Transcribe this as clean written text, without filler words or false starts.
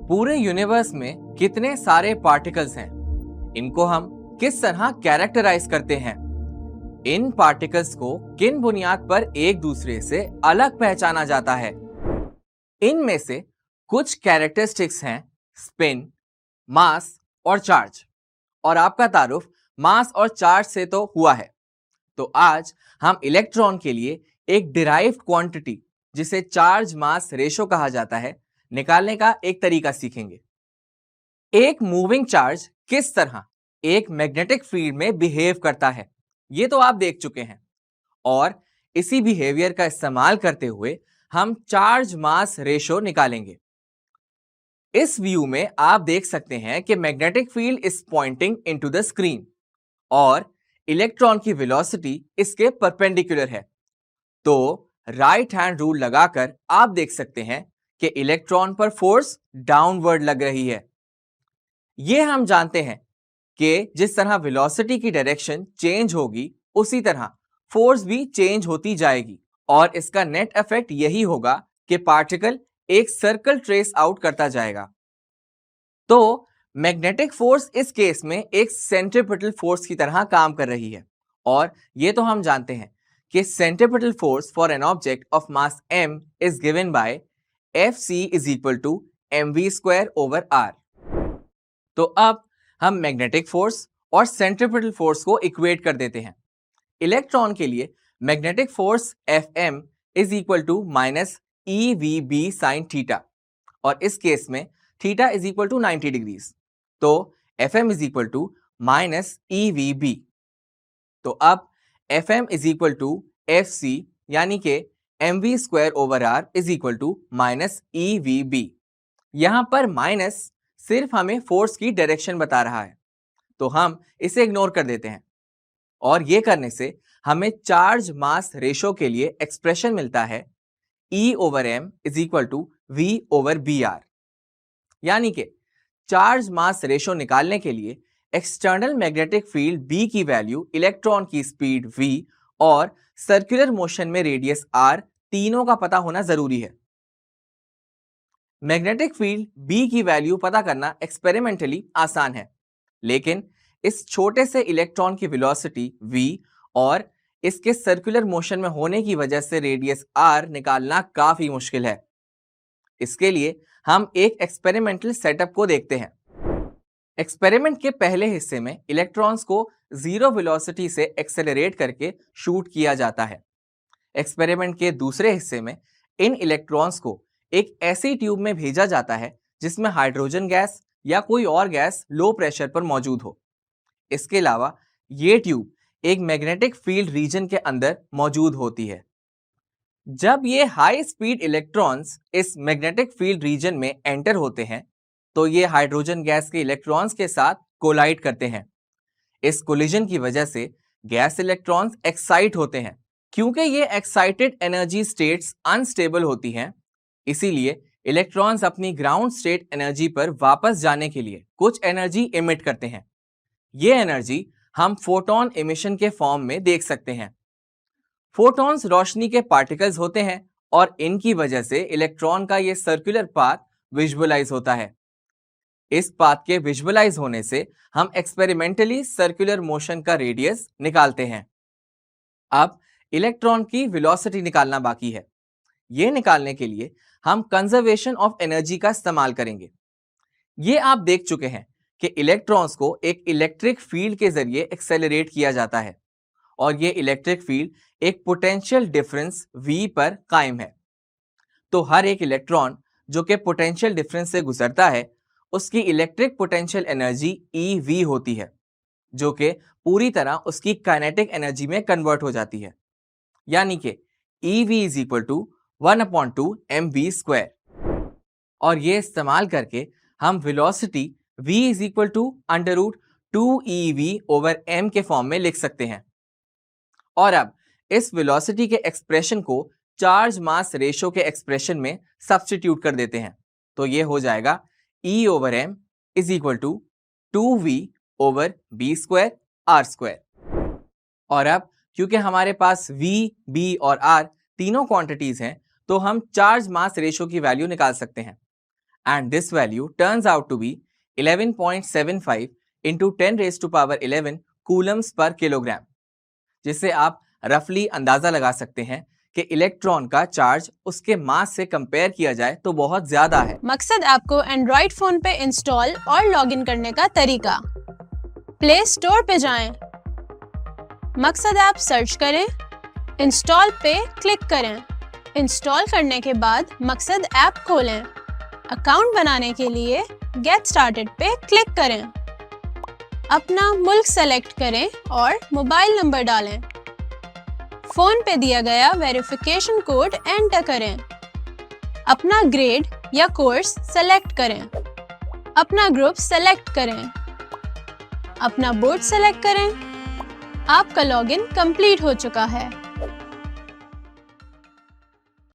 पूरे यूनिवर्स में कितने सारे पार्टिकल्स हैं? इनको हम किस तरह कैरेक्टराइज करते हैं? इन पार्टिकल्स को किन बुनियाद पर एक दूसरे से अलग पहचाना जाता है? इनमें से कुछ कैरेक्टरिस्टिक्स हैं स्पिन, मास और चार्ज। और आपका तारुफ मास और चार्ज से तो हुआ है। तो आज हम इलेक्ट्रॉन के लिए एक डिराइव्ड क्वांटिटी, जिसे चार्ज मास रेशो कहा जाता है, निकालने का एक तरीका सीखेंगे। एक मूविंग चार्ज किस तरह एक मैग्नेटिक फील्ड में बिहेव करता है, ये तो आप देख चुके हैं। और इसी बिहेवियर का इस्तेमाल करते हुए हम चार्ज मास रेशो निकालेंगे। इस व्यू में आप देख सकते हैं कि magnetic field is pointing into the screen और इलेक्ट्रॉन की वेलोसिटी इसके परपेंडिकुलर है। तो राइट हैंड रूल लगाकर आप देख सकते हैं कि इलेक्ट्रॉन पर फोर्स डाउनवर्ड लग रही है। यह हम जानते हैं कि जिस तरह वेलोसिटी की डायरेक्शन चेंज होगी, उसी तरह फोर्स भी चेंज होती जाएगी और इसका नेट इफेक्ट यही होगा कि पार्टिकल एक सर्कल ट्रेस आउट करता जाएगा। तो मैग्नेटिक फोर्स इस केस में एक सेंट्रीपिटल फोर्स की तरह काम कर रही है और ये तो हम जानते हैं कि centripetal force for an object of mass m is given by Fc is equal to mv²/r। तो अब हम मैग्नेटिक फोर्स और सेंट्रीपिटल फोर्स को इक्वेट कर देते हैं। इलेक्ट्रॉन के लिए magnetic force Fm is equal to -evb sin theta और इस केस में theta is equal to 90 degrees. तो Fm is equal to -evb। तो अब Fm is equal to Fc यानी कि mv²/r is equal to -evb। यहां पर माइनस सिर्फ हमें फोर्स की डायरेक्शन बता रहा है, तो हम इसे इग्नोर कर देते हैं। और ये करने से हमें चार्ज मास रेशो के लिए एक्सप्रेशन मिलता है E/m is equal to V/br। यानी कि चार्ज मास रेशो निकालने के लिए एक्सटर्नल मैग्नेटिक फील्ड B की वैल्यू, इलेक्ट्रॉन की स्पीड v और सर्कुलर मोशन में रेडियस r, तीनों का पता होना जरूरी है। मैग्नेटिक फील्ड B की वैल्यू पता करना एक्सपेरिमेंटली आसान है, लेकिन इस छोटे से इलेक्ट्रॉन की वेलोसिटी v और इसके सर्कुलर मोशन में होने की वजह से रेडियस r निकालना काफी मुश्किल है। इसके लिए हम एक एक्सपेरिमेंटल सेटअप को देखते हैं। एक्सपेरिमेंट के पहले हिस्से में इलेक्ट्रॉन्स को जीरो वेलोसिटी से एक्सेलरेट करके शूट किया जाता है। एक्सपेरिमेंट के दूसरे हिस्से में इन इलेक्ट्रॉन्स को एक ऐसी ट्यूब में भेजा जाता है जिसमें हाइड्रोजन गैस या कोई और गैस लो प्रेशर पर मौजूद हो। इसके अलावा ये ट्यूब एक मैग्नेटिक फील्ड रीजन के अंदर मौजूद होती है। जब ये हाई स्पीड इलेक्ट्रॉन्स इस मैग्नेटिक फील्ड रीजन में एंटर होते हैं, तो ये हाइड्रोजन गैस के इलेक्ट्रॉन्स के साथ कोलाइड करते हैं। इस कोलिजन की वजह से गैस इलेक्ट्रॉन्स एक्साइट होते हैं। क्योंकि ये एक्साइटेड एनर्जी स्टेट्स अनस्टेबल होती हैं, इसीलिए इलेक्ट्रॉन्स अपनी ग्राउंड स्टेट एनर्जी पर वापस जाने के लिए कुछ एनर्जी इमिट करते हैं। ये एनर्जी हम फोटोन इमिशन के फॉर्म में देख सकते हैं। फोटॉन्स रोशनी के पार्टिकल्स होते हैं और इनकी वजह से इलेक्ट्रॉन का ये सर्कुलर पाथ विजुअलाइज होता है। इस पाथ के विजुअलाइज होने से हम एक्सपेरिमेंटली सर्कुलर मोशन का रेडियस निकालते हैं। अब इलेक्ट्रॉन की वेलोसिटी निकालना बाकी है। ये निकालने के लिए हम कंजर्वेशन ऑफ एनर्जी का इस्तेमाल करेंगे। ये आप देख चुके हैं कि इलेक्ट्रॉन्स को एक इलेक्ट्रिक फील्ड के जरिए एक्सेलरेट किया जाता है और ये इलेक्ट्रिक फील्ड एक पोटेंशियल डिफरेंस V पर कायम है। तो हर एक इलेक्ट्रॉन जो कि पोटेंशियल डिफरेंस से गुजरता है, उसकी इलेक्ट्रिक पोटेंशियल एनर्जी EV होती है, जो कि पूरी तरह उसकी काइनेटिक एनर्जी में कन्वर्ट हो जाती है। यानी कि EV is equal to 1/2 mv²। और ये इस्तेमाल करके हम velocity V is equal to √2ev/m के फॉर्म में लिख सकते हैं। और अब इस वेलोसिटी के एक्सप्रेशन को चार्ज मास रेशो के एक्सप्रेशन में सब्स्टिट्यूट कर देते हैं। तो ये हो जाएगा E/m is equal to 2v/b²r²। और अब क्योंकि हमारे पास v, b और r तीनों क्वांटिटीज हैं, तो हम चार्ज मास रेशो की वैल्यू निकाल सकते हैं। and this value turns out to be 11.75 into 10 raised to power 11 coulombs per kilogram, जिससे आप रफली अंदाजा लगा सकते हैं कि इलेक्ट्रॉन का चार्ज उसके मास से कंपेयर किया जाए तो बहुत ज्यादा है। मकसद आपको एंड्रॉइड फोन पे इंस्टॉल और लॉगिन करने का तरीका। प्ले स्टोर पे जाएं, मकसद ऐप सर्च करें, इंस्टॉल पे क्लिक करें। इंस्टॉल करने के बाद मकसद ऐप खोलें। अकाउंट बनाने के लिए गेट स्टार्टेड पे क्लिक करें। अपना मुल्क सेलेक्ट करें और मोबाइल नंबर डालें। फोन पे दिया गया वेरिफिकेशन कोड एंटर करें। अपना ग्रेड या कोर्स सेलेक्ट करें। अपना ग्रुप सेलेक्ट करें। अपना बोर्ड सेलेक्ट करें। आपका लॉगिन कंप्लीट हो चुका है।